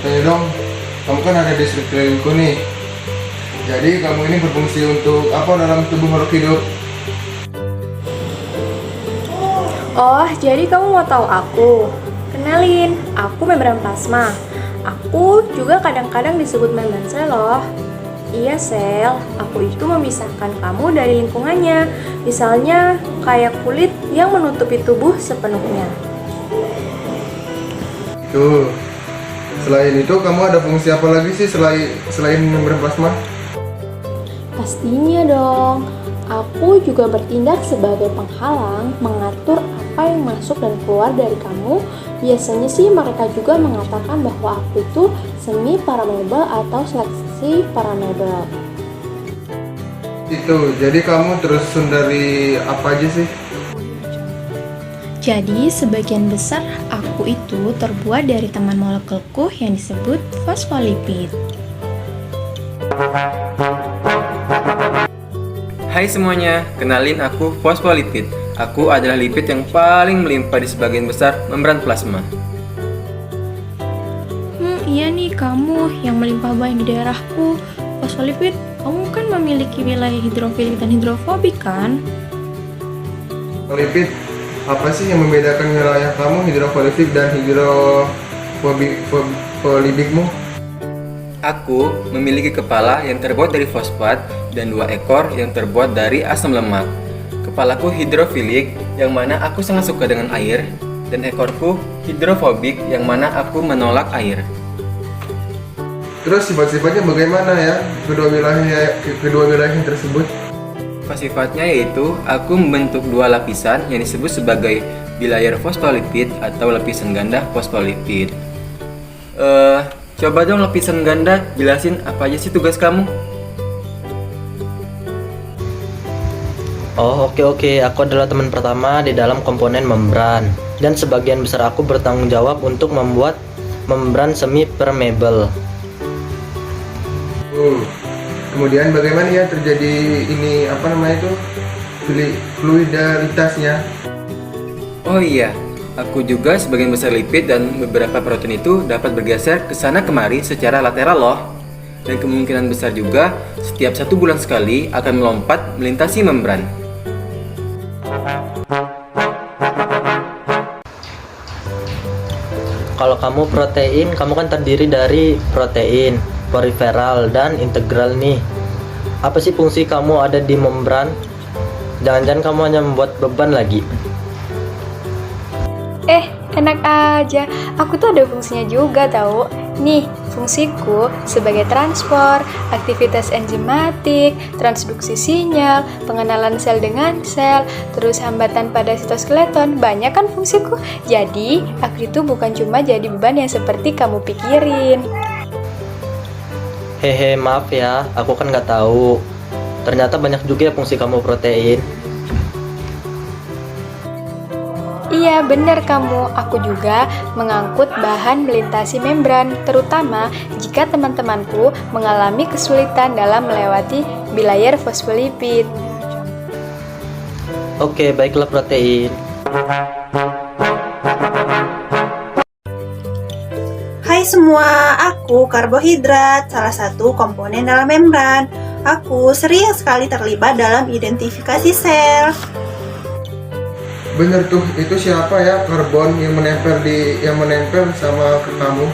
tanya dong, kamu kan ada di sekelilingku nih. Jadi kamu ini berfungsi untuk apa dalam tubuh makhluk hidup? Oh, jadi kamu mau tahu aku? Kenalin, aku membran plasma. Aku juga kadang-kadang disebut membran sel loh. Iya sel, aku itu memisahkan kamu dari lingkungannya. Misalnya kayak kulit yang menutupi tubuh sepenuhnya. Tuh. Selain itu kamu ada fungsi apa lagi sih selain membran plasma? Pastinya dong. Aku juga bertindak sebagai penghalang, mengatur apa yang masuk dan keluar dari kamu. Biasanya sih mereka juga mengatakan bahwa aku itu semi paramebel atau seleksi paramebel. Itu, jadi kamu tersusun dari apa aja sih? Jadi sebagian besar aku itu terbuat dari teman molekulku yang disebut fosfolipid. Hai semuanya, kenalin aku fosfolipid. Aku adalah lipid yang paling melimpah di sebagian besar membran plasma. Iya nih kamu yang melimpah banyak di daerahku. Fosfolipid, kamu kan memiliki wilayah hidrofilik dan hidrofobik kan? Lipid, apa sih yang membedakan wilayah kamu hidrofobik dan hidrofobikmu? Aku memiliki kepala yang terbuat dari fosfat dan 2 ekor yang terbuat dari asam lemak. Kepalaku hidrofilik, yang mana aku sangat suka dengan air, dan ekorku hidrofobik, yang mana aku menolak air. Terus sifat-sifatnya bagaimana ya kedua wilayah tersebut? Sifatnya yaitu aku membentuk 2 lapisan yang disebut sebagai bilayer fosfolipid atau lapisan ganda fosfolipid. Coba dong lapisan ganda jelasin apa aja sih tugas kamu? Oh oke, aku adalah teman pertama di dalam komponen membran. Dan sebagian besar aku bertanggung jawab untuk membuat membran semi permeable. Kemudian bagaimana ya terjadi ini fluidaritasnya? Oh iya, aku juga sebagian besar lipid dan beberapa protein itu dapat bergeser ke sana kemari secara lateral loh. Dan kemungkinan besar juga setiap 1 bulan sekali akan melompat melintasi membran. Kalau kamu protein, kamu kan terdiri dari protein, periferal, dan integral nih. Apa sih fungsi kamu ada di membran? Jangan-jangan kamu hanya membuat beban lagi? Enak aja. Aku tuh ada fungsinya juga tahu. Nih, fungsiku sebagai transport, aktivitas enzimatik, transduksi sinyal, pengenalan sel dengan sel, terus hambatan pada sitoskeleton. Banyak kan fungsiku. Jadi, aku itu bukan cuma jadi beban yang seperti kamu pikirin. Hehe, maaf ya, aku kan nggak tahu. Ternyata banyak juga ya fungsi kamu protein. Iya, benar kamu. Aku juga mengangkut bahan melintasi membran, terutama jika teman-temanku mengalami kesulitan dalam melewati bilayer fosfolipid. Oke, baiklah protein. Hai semua, aku karbohidrat, salah satu komponen dalam membran. Aku sering sekali terlibat dalam identifikasi sel. Bener tuh, itu siapa ya karbon yang menempel sama kamu?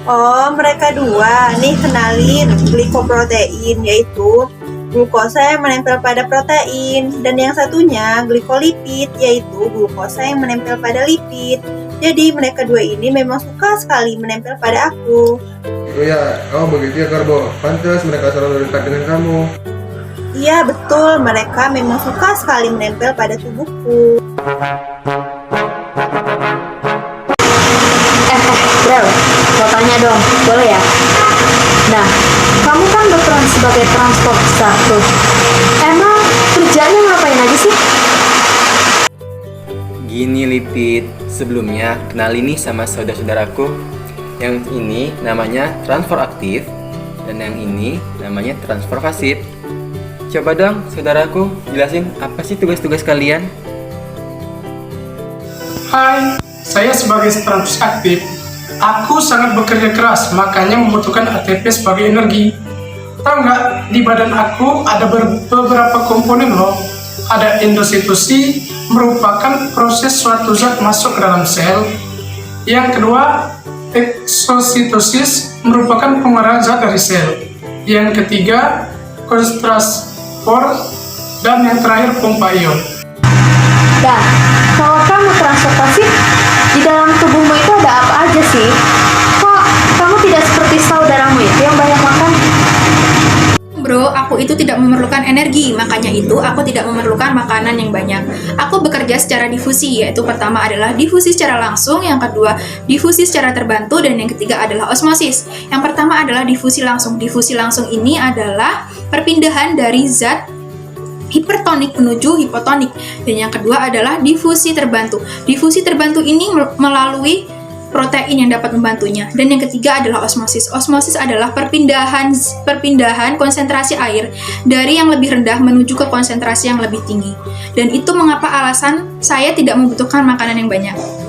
Oh, mereka dua. Nih kenalin, glikoprotein yaitu glukosa yang menempel pada protein, dan yang satunya glikolipid yaitu glukosa yang menempel pada lipid. Jadi mereka dua ini memang suka sekali menempel pada aku. Oh ya, begitu ya karbo. Pantas mereka selalu dekat dengan kamu. Iya betul, mereka memang suka sekali menempel pada tubuhku. Bel, mau tanya dong, boleh ya? Nah, kamu kan berperan sebagai transport satu. Emang kerjanya ngapain aja sih? Gini lipid, sebelumnya kenalin nih sama saudara-saudaraku. Yang ini namanya transfer aktif dan yang ini namanya transfer pasif. Coba dong saudaraku jelasin apa sih tugas-tugas kalian? Hai, saya sebagai transfer aktif Aku sangat bekerja keras, makanya membutuhkan ATP sebagai energi. Tahu nggak, di badan aku ada beberapa komponen loh. Ada endositosi, merupakan proses suatu zat masuk ke dalam sel. Yang kedua, eksositosis, merupakan pengerahan zat dari sel. Yang ketiga, kontraspor, dan yang terakhir pompa ion. Dan kalau kamu transportasi, di dalam tubuhmu itu ada apa aja sih? Kok kamu tidak seperti saudaramu itu yang banyak makan? Bro, aku itu tidak memerlukan energi, makanya itu aku tidak memerlukan makanan yang banyak. Aku bekerja secara difusi, yaitu pertama adalah difusi secara langsung, yang kedua difusi secara terbantu, dan yang ketiga adalah osmosis. Yang pertama adalah difusi langsung. Difusi langsung ini adalah perpindahan dari zat hipertonik menuju hipotonik. Dan yang kedua adalah difusi terbantu. Difusi terbantu ini melalui protein yang dapat membantunya. Dan yang ketiga adalah osmosis. Osmosis adalah perpindahan konsentrasi air dari yang lebih rendah menuju ke konsentrasi yang lebih tinggi. Dan itu mengapa alasan saya tidak membutuhkan makanan yang banyak.